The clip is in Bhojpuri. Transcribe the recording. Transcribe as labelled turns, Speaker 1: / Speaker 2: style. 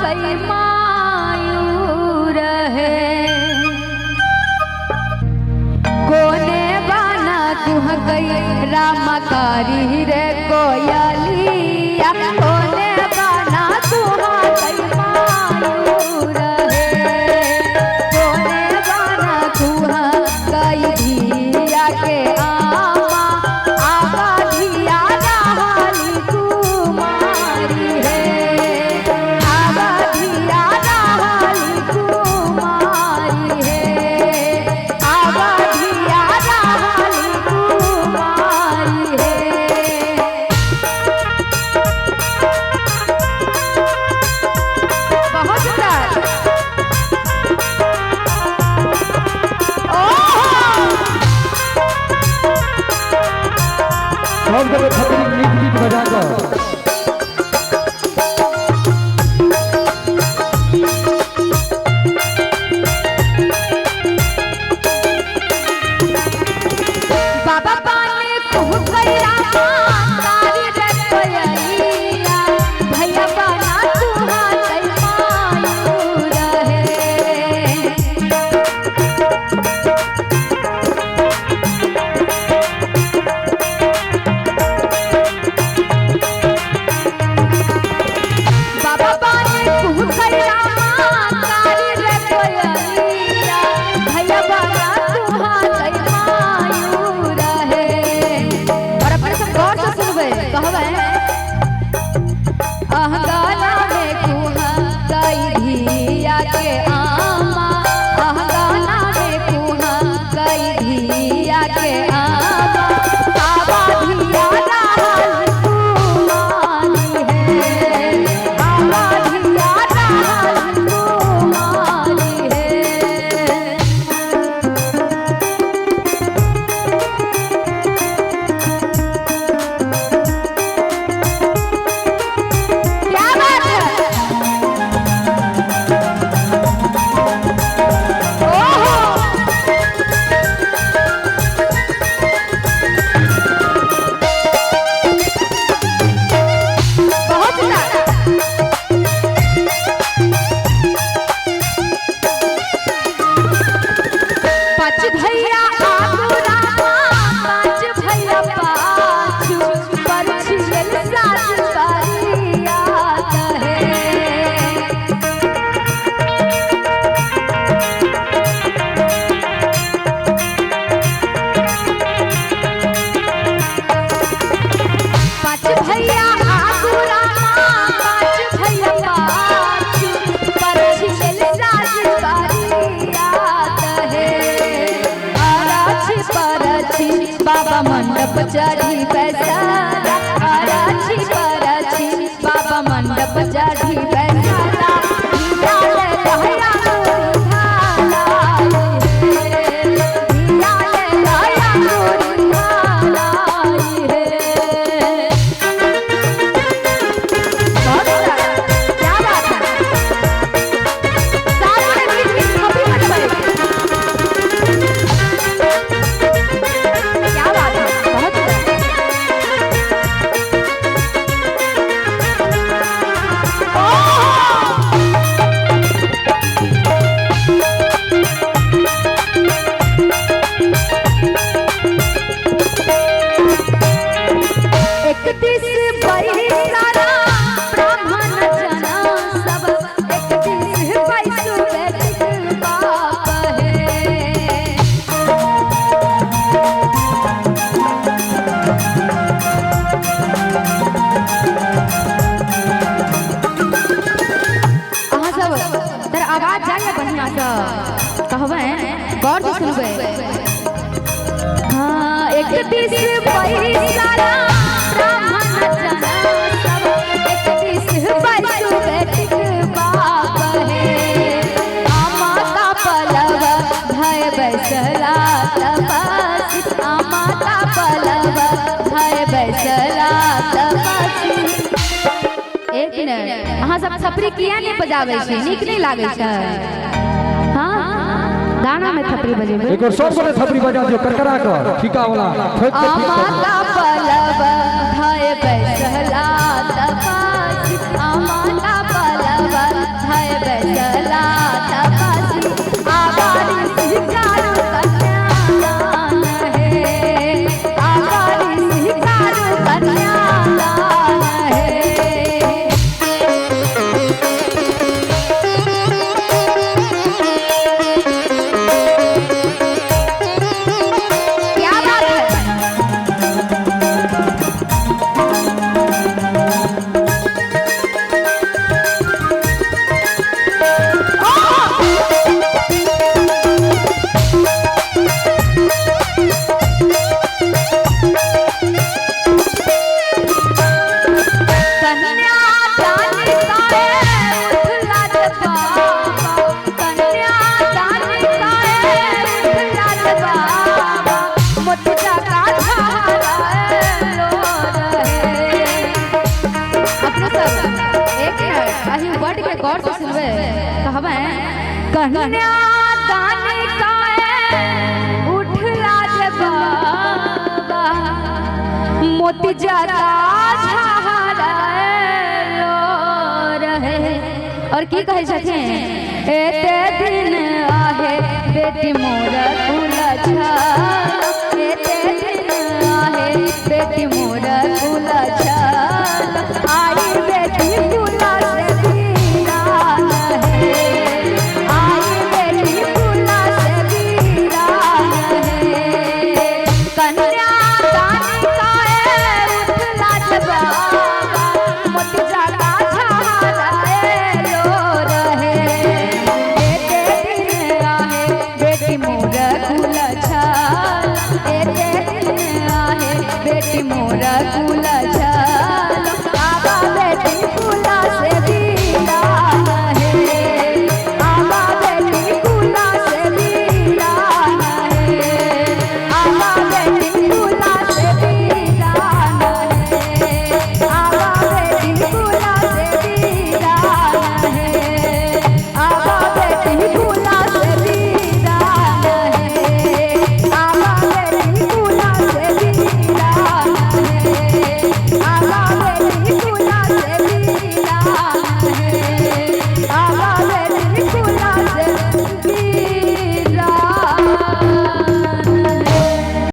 Speaker 1: कई मायूर है कोने बाना कुह गई रामकारी रे कोयलिया कोने बाना कुह गई मायूर है कोने बाना कुह गई धिया के आमा आगा धिया राहली कुमारी है आगा धिया राहली कुमारी है आगा धिया राहली कुमारी है। बहुत सुंदर
Speaker 2: सब जगह छतरी नीक नीक बजा कर
Speaker 1: बाबा पाने कुह गई रामा तारी रे कोयलिया भैया बना तुहा कई मायूर है बाबा पाने कुह गई रामा तारी रे कोयलिया भैया बना तुहा कई मायूर है। और अपने सब गौर से सुनबे कहबे अहगाना में कुहा कई धिया के आमा अहगाना में कुहा कई धिया के आमा आवा धिया राहल कुमारी है आवा धिया राहल कुमारी है। क्या बात है ओहो बहुत सुंदर पाँच भैया आगू रामा पाँच भैया पाछू परछियल साज करिया है पाँच भैया आगू रामा पाँच भैया पाछू परछियल साज करिया है आराची परछी बाबा मंडप चढ़ी बैसाला आराची परछी बाबा मंडप चढ़ी बैसाला धियाले लहया गोरी भाला है धियाले लहया गोरी भाला है। बहुत सुंदर क्या बात है सारे में बीच बीच कभी मत बने क्या बात है बहुत सुंदर इकतीस बई सारा ब्राह्मण जना सब इकतीस पैसु बेटिक बाप है अहाँ सब तेरा आवाज जाइए बढ़िया से कहबे गौर से सुनबे हाँ इकतीस बई सारा ब्राह्मण जना सब इकतीस पैसु बेटिक बाप है आमा का पलव भय बैसला तपसी आमा का पलव भय बैसला तपसी। एक मिनट अहाँ सब थपरी किया नहीं बजाबै छी नीक नहीं लागे छै हाँ गाना में थपरी बजेबै
Speaker 2: एक और सब बने थपरी बजा दियो करकरा कर ठीका वाला
Speaker 1: आमा का पलव भय बैसला तपसी आमा का पलव वर्ड के गौर से सुनबे कहबे कन्या दानी काए उठला जे बाबा मोती जाता झाड़ा लो रहे। और की कहे छथिन एते दिन आहे बेटी मोर कुला छाल एते दिन आहे बेटी मोर कुला छाल आई